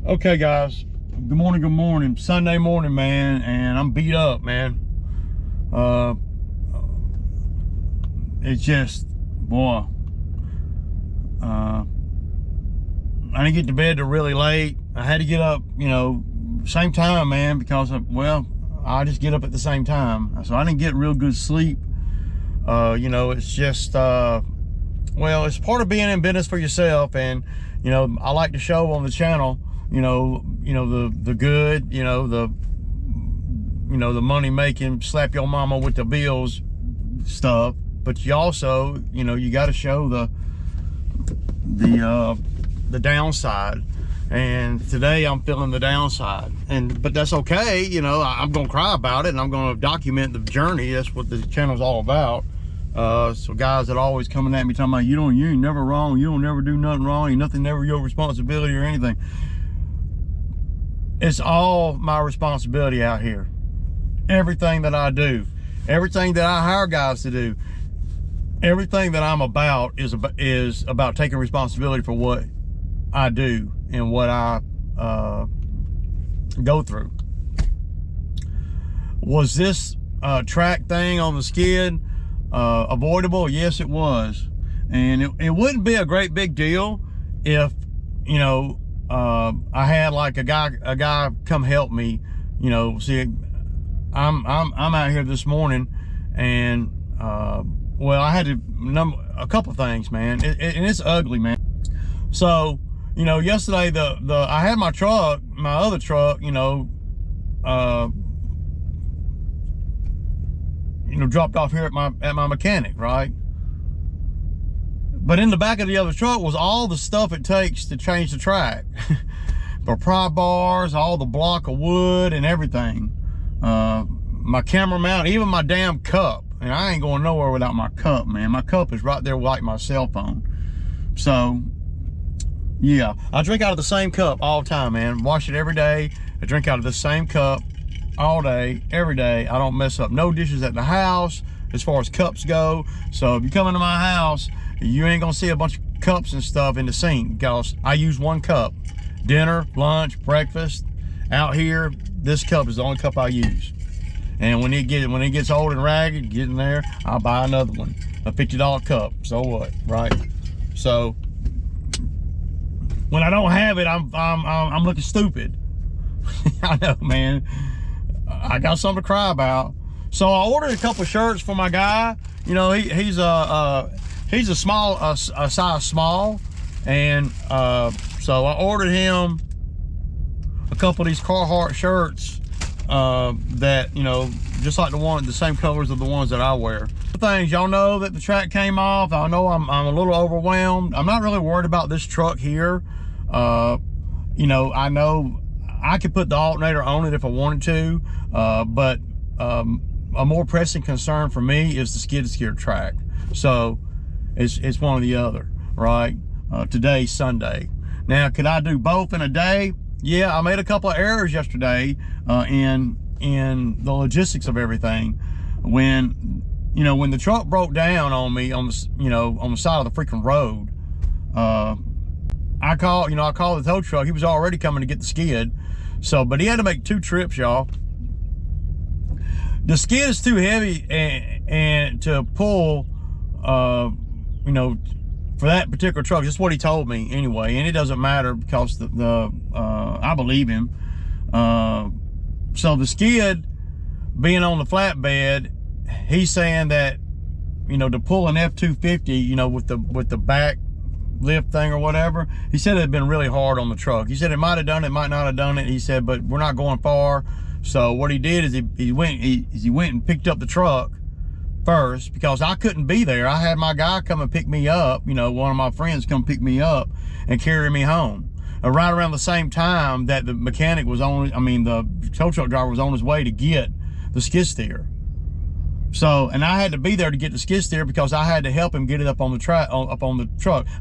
Okay, guys. Good morning. Sunday morning, man, and I'm beat up, man. It's just, boy. I didn't get to bed till really late. I had to get up, same time, man, because I just get up at the same time. So I didn't get real good sleep. It's just, it's part of being in business for yourself, and I like to show on the channel. The good, the money making, slap your mama with the bills stuff, but you also, you got to show the downside. And today I'm feeling the downside, but that's okay. I'm gonna cry about it, and I'm gonna document the journey. That's what the channel's all about. So guys that are always coming at me talking about you ain't never wrong, you don't never do nothing wrong, ain't nothing never your responsibility or anything. It's all my responsibility out here. Everything that I do, everything that I hire guys to do, everything that I'm about is about taking responsibility for what I do and what I go through. Was this track thing on the skid avoidable? Yes, it was. And it wouldn't be a great big deal if, I had like a guy come help me. See, I'm out here this morning, and I had to a couple things, man, and it's ugly, man. So yesterday I had my other truck, dropped off here at my mechanic, right? But in the back of the other truck was all the stuff it takes to change the track. The pry bars, all the block of wood and everything. My camera mount, even my damn cup. And I ain't going nowhere without my cup, man. My cup is right there like my cell phone. So, yeah. I drink out of the same cup all the time, man. Wash it every day. I drink out of the same cup all day, every day. I don't mess up no dishes at the house as far as cups go. So if you come into my house, you ain't gonna see a bunch of cups and stuff in the sink, because I use one cup. Dinner, lunch, breakfast. Out here, this cup is the only cup I use. And when it gets old and ragged, get in there, I'll buy another one. A $50 cup. So what, right? So when I don't have it, I'm looking stupid. I know, man. I got something to cry about. So I ordered a couple shirts for my guy. He's a size small, and so I ordered him a couple of these Carhartt shirts that just like the same colors of the ones that I wear. The things, y'all know that the track came off. I know I'm a little overwhelmed. I'm not really worried about this truck here. I know I could put the alternator on it if I wanted to, but a more pressing concern for me is the skid steer track. So it's one or the other, right? Today's Sunday. Now, could I do both in a day? Yeah, I made a couple of errors yesterday in the logistics of everything. When the truck broke down on me on the side of the freaking road, I called the tow truck. He was already coming to get the skid. So, but he had to make 2 trips, y'all. The skid is too heavy and to pull, for that particular truck. That's what he told me anyway, and it doesn't matter because I believe him. So the skid being on the flatbed, he's saying that to pull an F-250, with the back lift thing or whatever, he said it had been really hard on the truck. He said it might have done it, might not have done it. He said, but we're not going far. So what he did is he went and picked up the truck first, because I couldn't be there. I had my guy come and pick me up, one of my friends come pick me up and carry me home. Right around the same time that the mechanic was the tow truck driver was on his way to get the skid steer. So, and I had to be there to get the skid steer because I had to help him get it up on the truck.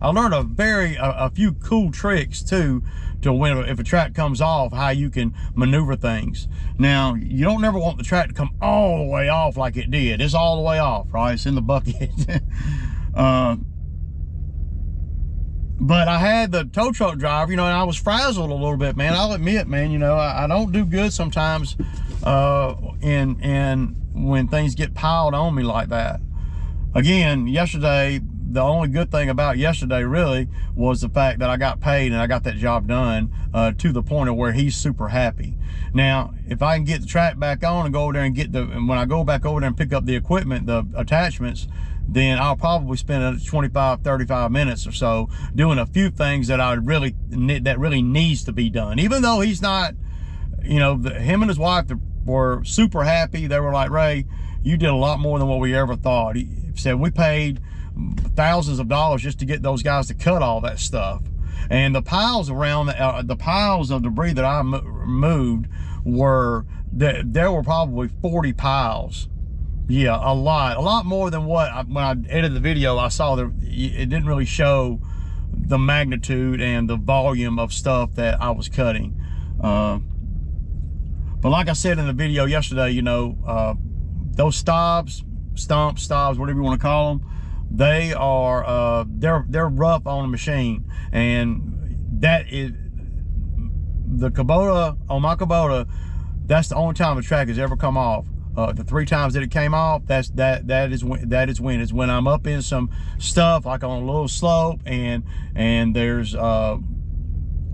I learned a few cool tricks too, to when if a track comes off, how you can maneuver things. Now, you don't never want the track to come all the way off like it did. It's all the way off, right? It's in the bucket. But I had the tow truck driver, you know, and I was frazzled a little bit, man. I'll admit, man, you know, I don't do good sometimes in when things get piled on me like that. Again, yesterday, the only good thing about yesterday really was the fact that I got paid and I got that job done to the point of where he's super happy. Now, if I can get the track back on and go over there and get when I go back over there and pick up the equipment, the attachments, then I'll probably spend 25, 35 minutes or so doing a few things that really needs to be done. Even though he's not, you know, him and his wife were super happy. They were like, Ray, you did a lot more than what we ever thought. He said, we paid thousands of dollars just to get those guys to cut all that stuff. And the piles around, the piles of debris that I moved there were probably 40 piles. Yeah, a lot more than what, when I edited the video, I saw that it didn't really show the magnitude and the volume of stuff that I was cutting. But like I said in the video yesterday, you know, those stumps, whatever you want to call them, they are they're rough on the machine, and that is the Kubota. On my Kubota, that's the only time the track has ever come off. The 3 times that it came off, that is when I'm up in some stuff like on a little slope and there's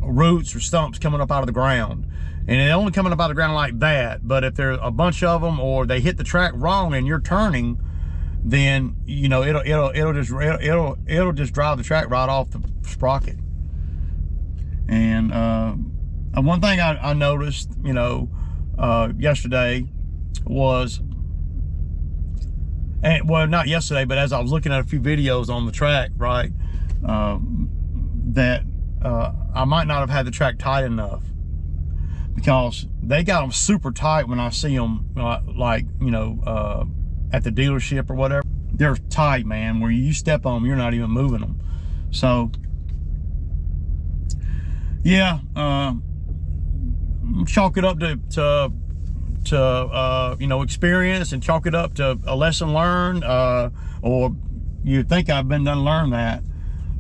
roots or stumps coming up out of the ground, and they're only coming up out of the ground like that. But if there's a bunch of them, or they hit the track wrong and you're turning, then you know it'll just drive the track right off the sprocket. And one thing I noticed, you know, yesterday was, and well, not yesterday, but as I was looking at a few videos on the track, right, that I might not have had the track tight enough, because they got them super tight when I see them, like, you know, at the dealership or whatever. They're tight, man, where you step on them, you're not even moving them. So yeah, chalk it up to you know, experience, and chalk it up to a lesson learned, or you think I've been done learn that.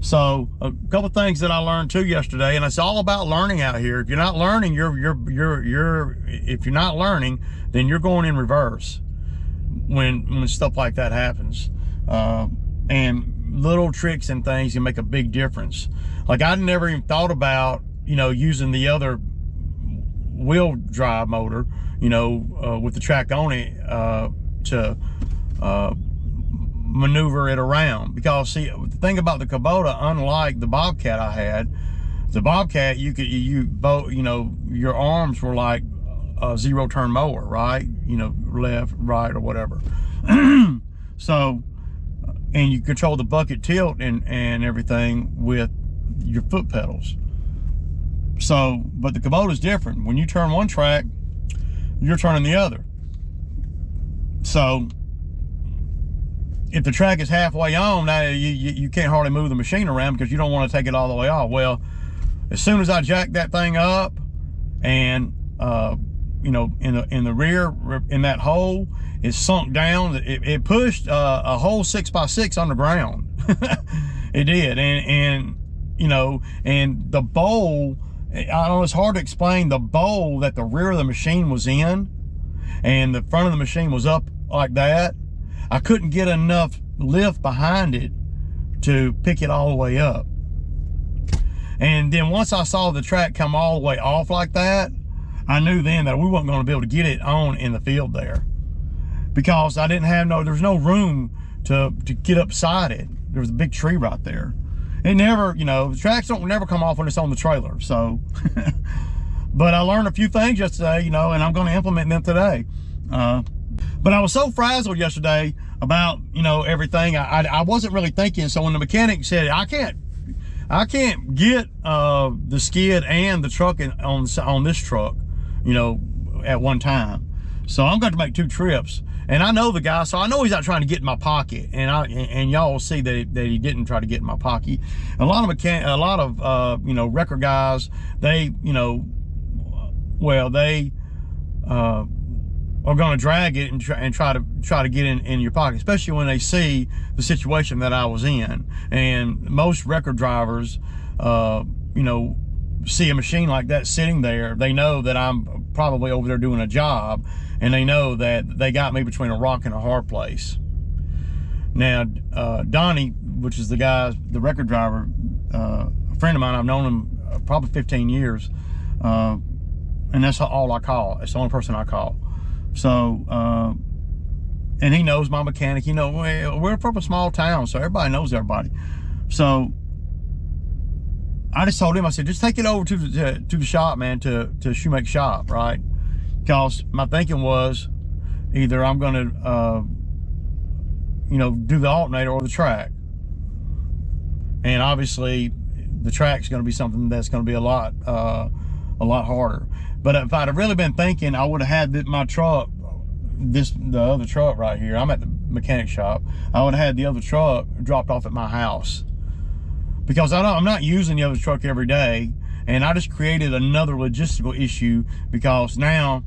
So a couple of things that I learned too yesterday, and it's all about learning out here. If you're not learning, if you're not learning, then you're going in reverse when stuff like that happens. And little tricks and things can make a big difference. Like, I never even thought about, you know, using the other wheel drive motor, you know, with the track on it, to maneuver it around. Because see, the thing about the Kubota, unlike the Bobcat I had, the Bobcat, you know, your arms were like a 0-turn mower, right? You know, left, right, or whatever. So, and you control the bucket tilt and everything with your foot pedals. So, but the Kubota is different. When you turn one track, you're turning the other. So if the track is halfway on, now you can't hardly move the machine around because you don't want to take it all the way off. Well, as soon as I jacked that thing up, and you know, in the rear, in that hole, it sunk down. It pushed a whole 6x6 underground. It did. And you know, and the bowl, I know it's hard to explain, the bowl that the rear of the machine was in and the front of the machine was up like that, I couldn't get enough lift behind it to pick it all the way up. And then once I saw the track come all the way off like that, I knew then that we weren't going to be able to get it on in the field there, because I didn't have there was no room to get up beside it. There was a big tree right there. It never, you know, the tracks don't never come off when it's on the trailer. So, but I learned a few things yesterday, you know, and I'm going to implement them today. But I was so frazzled yesterday about, you know, everything. I wasn't really thinking. So when the mechanic said, I can't get the skid and the truck on this truck, you know, at one time. So I'm going to make 2 trips. And I know the guy, so I know he's not trying to get in my pocket. And y'all will see that he didn't try to get in my pocket. A lot of you know, wrecker guys, they, you know, well, they are going to drag it and try to get in your pocket, especially when they see the situation that I was in. And most wrecker drivers, you know, see a machine like that sitting there, they know that I'm probably over there doing a job, and they know that they got me between a rock and a hard place. Now, Donnie, which is the guy, the record driver, a friend of mine, I've known him probably 15 years, and that's all I call. It's the only person I call. So, and he knows my mechanic. You know, we're from a small town, so everybody knows everybody. So I just told him, I said, just take it over to the shop, man, to Shoemake shop, right? Because my thinking was either I'm going to, you know, do the alternator or the track. And obviously the track's going to be something that's going to be a lot harder. But if I'd have really been thinking, I would have had my truck, the other truck right here. I'm at the mechanic shop. I would have had the other truck dropped off at my house, because I'm not using the other truck every day, and I just created another logistical issue, because now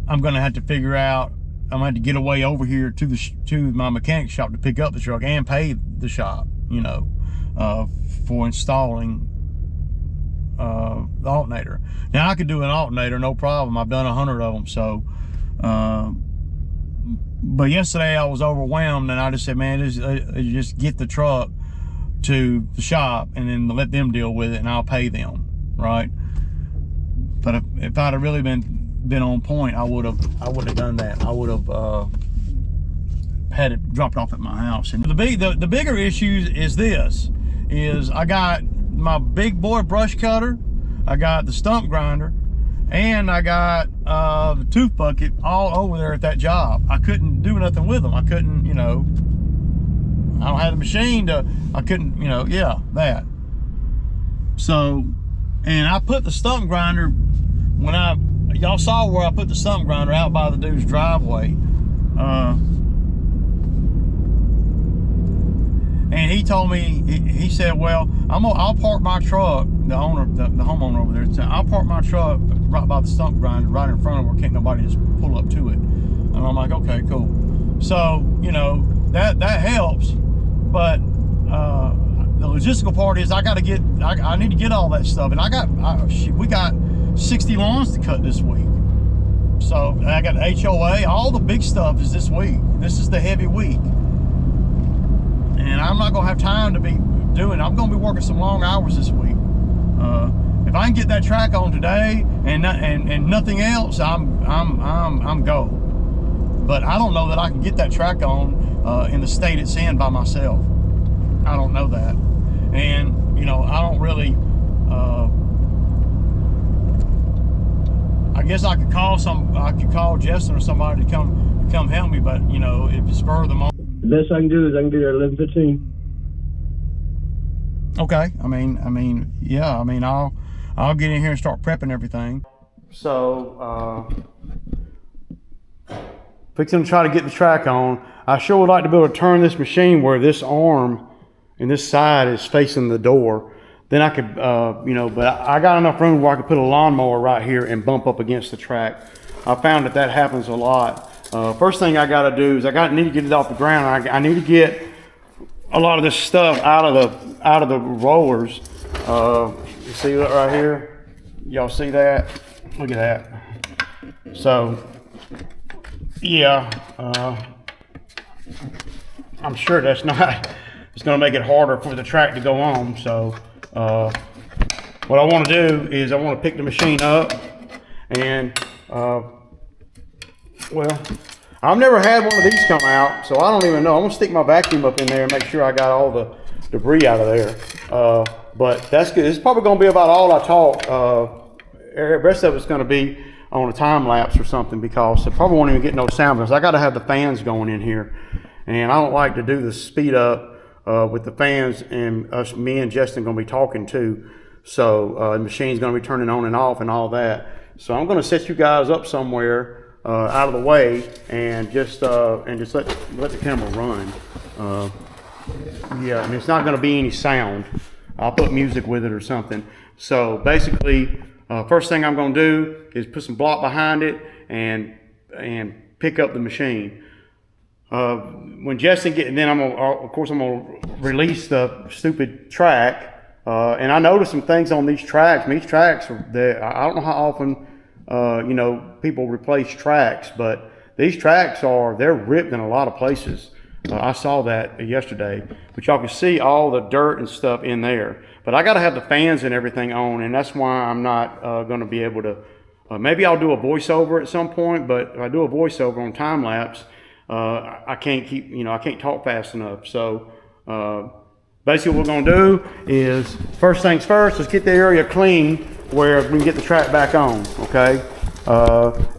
I'm going to have to figure out, I'm going to have to get away over here to my mechanic shop to pick up the truck and pay the shop, you know, for installing the alternator. Now I could do an alternator, no problem. I've done 100 of them. So, but yesterday I was overwhelmed, and I just said, man, just get the truck to the shop and then let them deal with it, and I'll pay them, right? But if I'd have really been on point, I would have done that. I would have had it dropped off at my house. And the bigger issue is this: I got my big boy brush cutter, I got the stump grinder, and I got the tooth bucket all over there at that job. I couldn't do nothing with them. I couldn't, you know, I don't have the machine I couldn't, you know, yeah, that. So, and I put the stump grinder, y'all saw where I put the stump grinder out by the dude's driveway. And he told me, he said, well, I'll park my truck, the homeowner over there said, I'll park my truck right by the stump grinder, right in front of where can't nobody just pull up to it. And I'm like, okay, cool. So, you know, that helps. But the logistical part is I need to get all that stuff. And we got 60 lawns to cut this week. So I got HOA, all the big stuff is this week. This is the heavy week. And I'm not gonna have time to be doing, I'm gonna be working some long hours this week. If I can get that track on today and nothing else, I'm go. But I don't know that I can get that track on in the state it's in by myself. I don't know that. And you know, I don't really, I guess I could call Justin or somebody to come help me, but you know, if it's spur of the moment. The best I can do is I can be there at 11:15. Okay. I mean, yeah. I mean, I'll get in here and start prepping everything. So, fixing to try to get the track on. I sure would like to be able to turn this machine where this arm and this side is facing the door. Then I could, you know, but I got enough room where I could put a lawnmower right here and bump up against the track. I found that happens a lot. First thing I got to do is I need to get it off the ground. I need to get a lot of this stuff out of the rollers. You see that right here? Y'all see that? Look at that. So yeah, I'm sure that's not. It's going to make it harder for the track to go on. So what I want to do is I want to pick the machine up and. Well, I've never had one of these come out, so I don't even know. I'm gonna stick my vacuum up in there and make sure I got all the debris out of there. But that's good. It's probably gonna be about all I talk. The rest of it's gonna be on a time lapse or something, because I probably won't even get no sound, because I gotta have the fans going in here. And I don't like to do the speed up with the fans, and me and Justin gonna be talking too. So the machine's gonna be turning on and off and all that. So I'm gonna set you guys up somewhere out of the way, and just let the camera run. Yeah, and it's not going to be any sound. I'll put music with it or something. So basically, first thing I'm going to do is put some block behind it and pick up the machine. When Justin then of course I'm going to release the stupid track And I noticed some things on these tracks. These tracks, I don't know how often, you know, people replace tracks, but these tracks they're ripped in a lot of places. I saw that yesterday, but y'all can see all the dirt and stuff in there. But I got to have the fans and everything on, and that's why I'm not going to be able to. Maybe I'll do a voiceover at some point, but if I do a voiceover on time lapse, I can't keep, you know, I can't talk fast enough. So basically, what we're going to do is first things first. Let's get the area clean where we can get the track back on. Okay,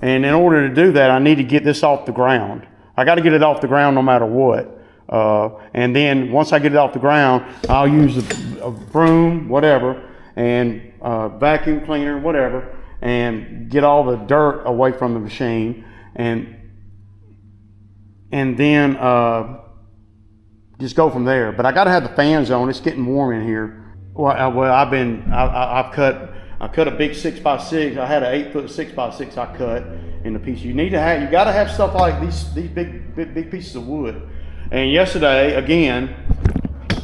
and in order to do that, I need to get this off the ground. I got to get it off the ground no matter what. And then once I get it off the ground, I'll use a broom, whatever, and vacuum cleaner, whatever, and get all the dirt away from the machine, and then just go from there. But I got to have the fans on. It's getting warm in here. Well, I've cut a big 6x6. I had an 8-foot 6x6 I cut into pieces. You got to have stuff like these big pieces of wood. And yesterday, again,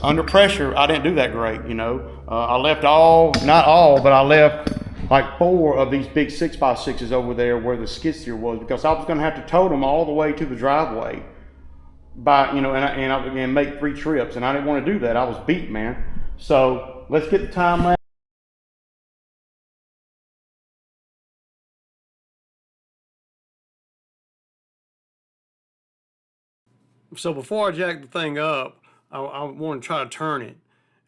under pressure, I didn't do that great. You know, I left not all, but I left like 4 of these big 6x6s over there where the skid steer was, because I was going to have to tow them all the way to the driveway and make 3 trips, and I didn't want to do that. I was beat, man. So let's get the time lapse. So before I jack the thing up, I want to try to turn it.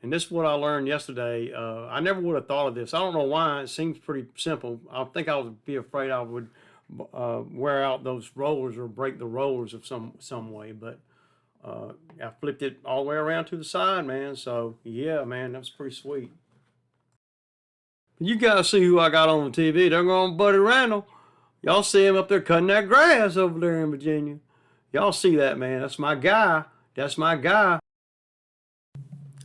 And this is what I learned yesterday. I never would have thought of this. I don't know why. It seems pretty simple. I think I would be afraid I would wear out those rollers or break the rollers of some way. But I flipped it all the way around to the side, man. So yeah, man, that's pretty sweet. You guys see who I got on the TV. They're going Buddy Randall. Y'all see him up there cutting that grass over there in Virginia. Y'all see that, man. That's my guy. That's my guy.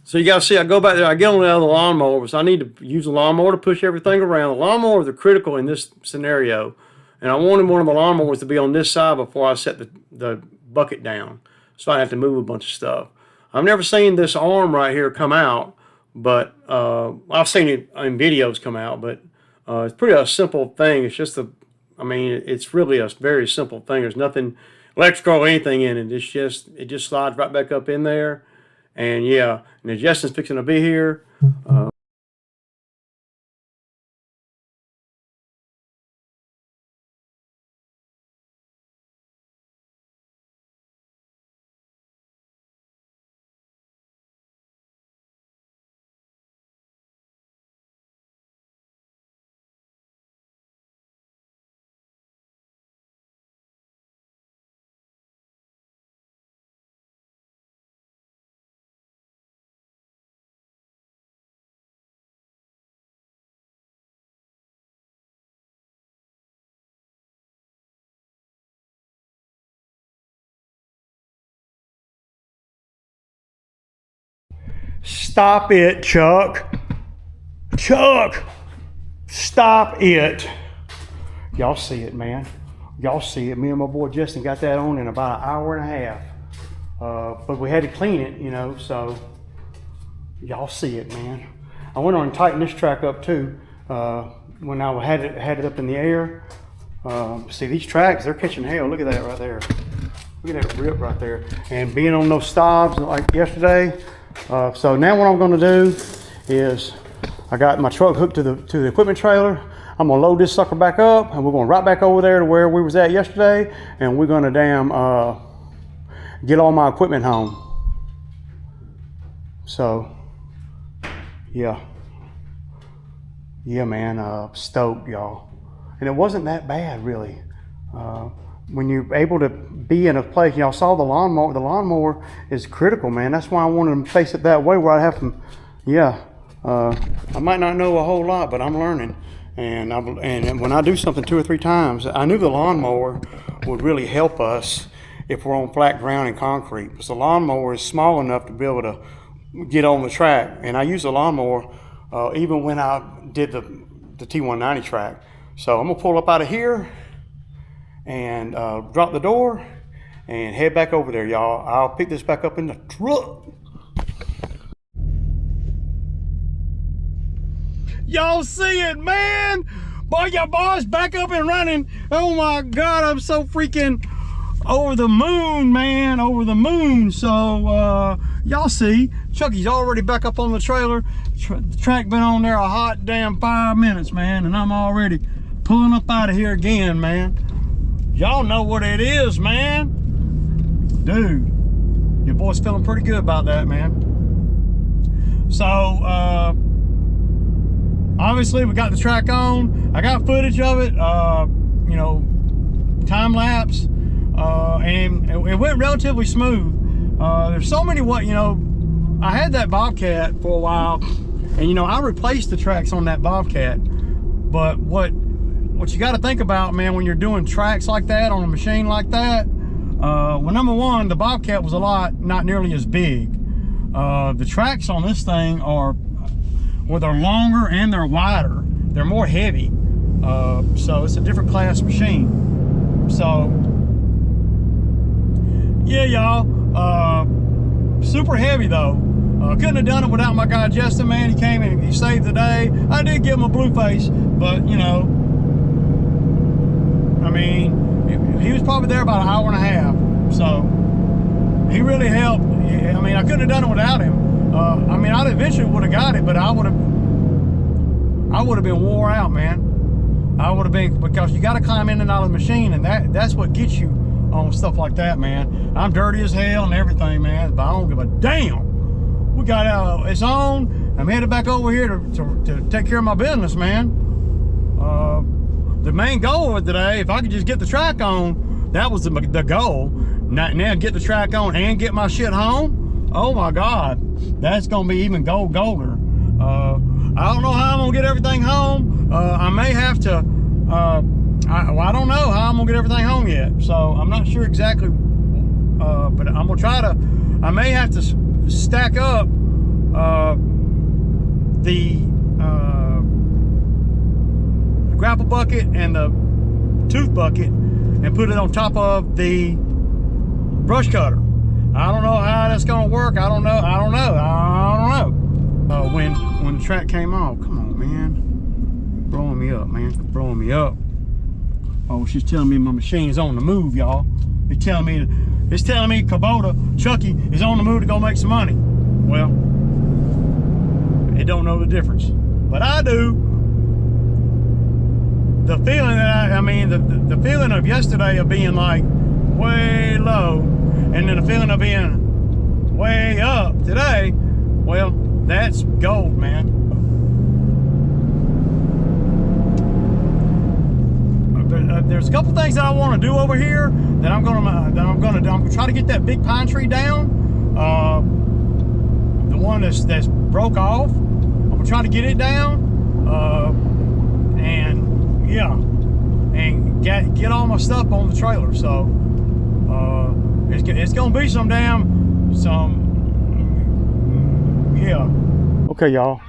So you got to see, I go back there, I get on the other lawnmower, so I need to use the lawnmower to push everything around. The lawnmowers are critical in this scenario. And I wanted one of the lawnmowers to be on this side before I set the bucket down. So I have to move a bunch of stuff. I've never seen this arm right here come out, but I've seen it in videos come out, but it's pretty a simple thing. It's just it's really a very simple thing. There's nothing electrical or anything in it. It just slides right back up in there. And yeah, and Justin's fixing to be here. Stop it, Chuck. Chuck, stop it. Y'all see it, man. Y'all see it. Me and my boy Justin got that on in about an hour and a half. But we had to clean it, you know, so y'all see it, man. I went on and tightened this track up too. When I had it up in the air. See, these tracks, they're catching hell. Look at that right there. Look at that rip right there. And being on those stobs like yesterday. So now what I'm going to do is I got my truck hooked to the equipment trailer. I'm going to load this sucker back up, and we're going right back over there to where we was at yesterday, and we're going to get all my equipment home. So yeah man, stoked, y'all. And it wasn't that bad really. When you're able to be in a place, y'all saw the lawnmower. The lawnmower is critical, man. That's why I wanted to face it that way, where I have to, I might not know a whole lot, but I'm learning. And when I do something 2 or 3 times, I knew the lawnmower would really help us if we're on flat ground and concrete. Because the lawnmower is small enough to be able to get on the track. And I use the lawnmower even when I did the T190 track. So I'm gonna pull up out of here and drop the door and head back over there, y'all. I'll pick this back up in the truck. Y'all see it, man? Boy, your boy's back up and running. Oh my God, I'm so freaking over the moon, man, over the moon. So y'all see, Chucky's already back up on the trailer. The track been on there a hot damn 5 minutes, man, and I'm already pulling up out of here again, man. Y'all know what it is, man. Dude, your boy's feeling pretty good about that, man. So obviously we got the track on. I got footage of it, you know, time lapse, and it went relatively smooth. There's so many, you know, I had that Bobcat for a while, and you know, I replaced the tracks on that Bobcat. But what you got to think about, man, when you're doing tracks like that on a machine like that, well, number one, the Bobcat was not nearly as big. The tracks on this thing are, well, they're longer and they're wider. They're more heavy. So it's a different class machine. So yeah, y'all, super heavy though. Couldn't have done it without my guy Justin, man. He came and he saved the day. I did give him a blue face, but you know, I mean, he was probably there about an hour and a half. So he really helped. I mean, I couldn't have done it without him. I mean, I eventually would have got it, but I would have been wore out, man. I would have been, because you got to climb in and out of the machine, and that's what gets you on stuff like that, man. I'm dirty as hell and everything, man, but I don't give a damn. We got out, it's on. I'm headed back over here to take care of my business, man. The main goal of today, if I could just get the track on, that was the goal. Now get the track on and get my shit home. Oh my God, that's gonna be even golder. I don't know how I'm gonna get everything home. I may have to. I don't know how I'm gonna get everything home yet. So I'm not sure exactly. But I'm gonna try to. I may have to stack up the grapple bucket and the tooth bucket and put it on top of the brush cutter. I don't know how that's gonna work. I don't know. When the track came off, come on, man, blowing me up, man, blowing me up. Oh, she's telling me my machine's on the move, y'all. It's telling me Kubota Chucky is on the move to go make some money. Well, it don't know the difference, but I do. The feeling that the feeling of yesterday of being like way low, and then the feeling of being way up today, well, that's gold, man. There's a couple things that I want to do over here that I'm gonna do. I'm gonna try to get that big pine tree down, the one that's broke off. I'm gonna try to get it down, and yeah, and get all my stuff on the trailer. So it's gonna be some yeah. Okay, y'all.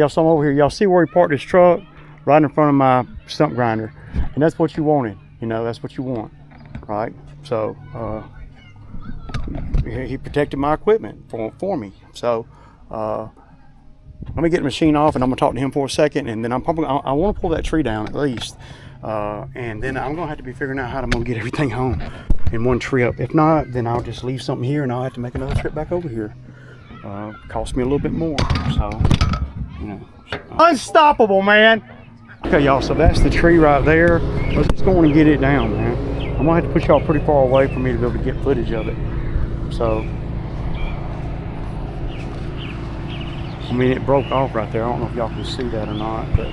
So I'm over here. Y'all see where he parked his truck? Right in front of my stump grinder. And that's what you wanted. You know, that's what you want, right? So he protected my equipment for me. So let me get the machine off, and I'm gonna talk to him for a second, and then I want to pull that tree down at least, and then I'm gonna have to be figuring out how I'm gonna get everything home in one trip. If not, then I'll just leave something here, and I'll have to make another trip back over here. Cost me a little bit more. So, you know, unstoppable, man. Okay, y'all, so that's the tree right there. Let's just go on and get it down, man. I'm gonna have to put y'all pretty far away for me to be able to get footage of it. So, I mean, it broke off right there. I don't know if y'all can see that or not, but.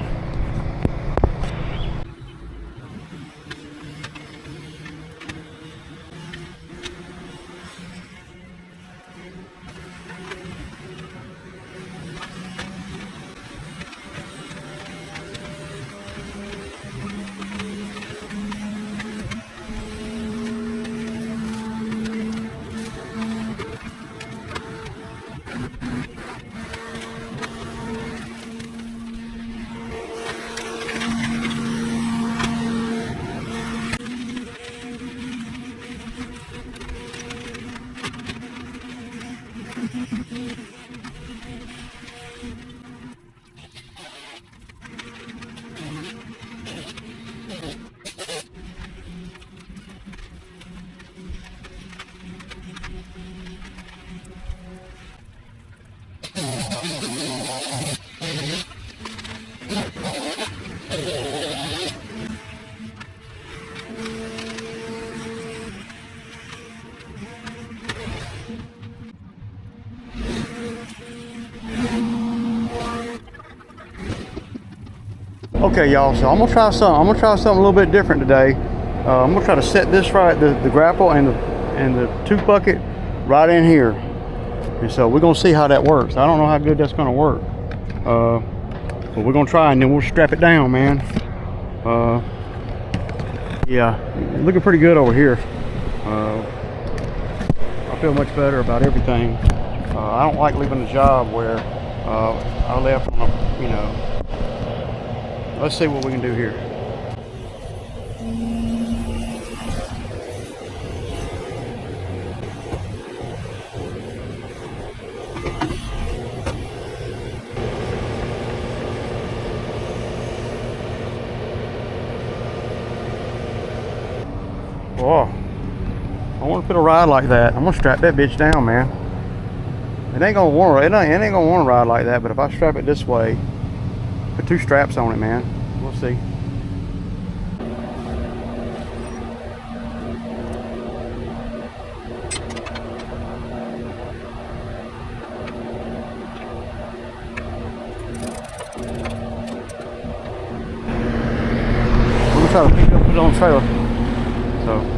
Okay, y'all, so I'm gonna try something. I'm gonna try something a little bit different today. I'm gonna try to set this right, the grapple and the tooth bucket right in here. And so we're gonna see how that works. I don't know how good that's gonna work. But we're gonna try, and then we'll strap it down, man. Yeah, looking pretty good over here. I feel much better about everything. I don't like leaving a job where I left on a, you know. Let's see what we can do here. Oh, I want to put a ride like that. I'm gonna strap that bitch down, man. It ain't gonna want to ride like that, but if I strap it this way, put 2 straps on it, man. We'll see. We're gonna try to pick it up, put it on the trailer. So.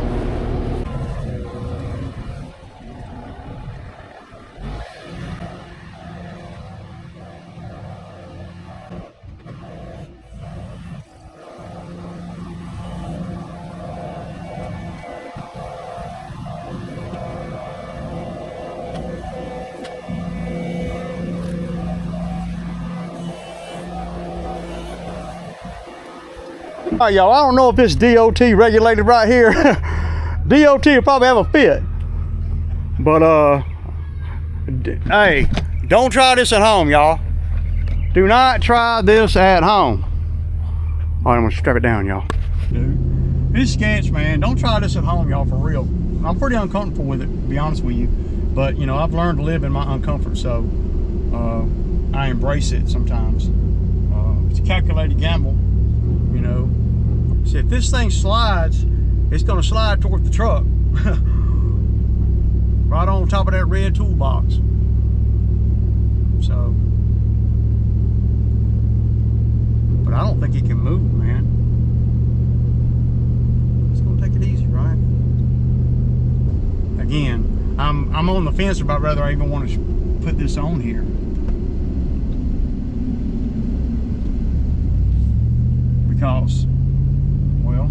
All right, y'all, I don't know if this DOT regulated right here. DOT will probably have a fit. But, hey, don't try this at home, y'all. Do not try this at home. All right, I'm gonna strap it down, y'all. Dude, it's sketch, man. Don't try this at home, y'all, for real. I'm pretty uncomfortable with it, to be honest with you. But, you know, I've learned to live in my uncomfort, so I embrace it sometimes. It's a calculated gamble, you know. See, if this thing slides, it's gonna slide toward the truck. Right on top of that red toolbox. So, but I don't think it can move, man. It's gonna take it easy, right? Again, I'm on the fence about whether I even want to put this on here. Because, well,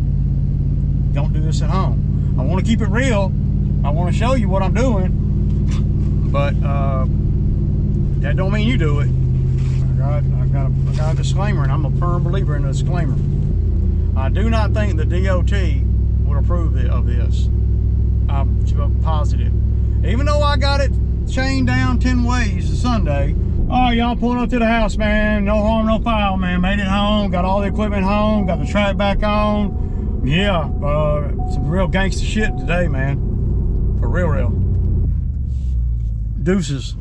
don't do this at home. I want to keep it real. I want to show you what I'm doing, but that don't mean you do it. I got a disclaimer, and I'm a firm believer in a disclaimer. I do not think the DOT would approve of this. I'm positive. Even though I got it chained down 10 ways to Sunday. All right, y'all, pulling up to the house, man. No harm, no foul, man. Made it home. Got all the equipment home. Got the track back on. Yeah, some real gangster shit today, man. For real. Deuces.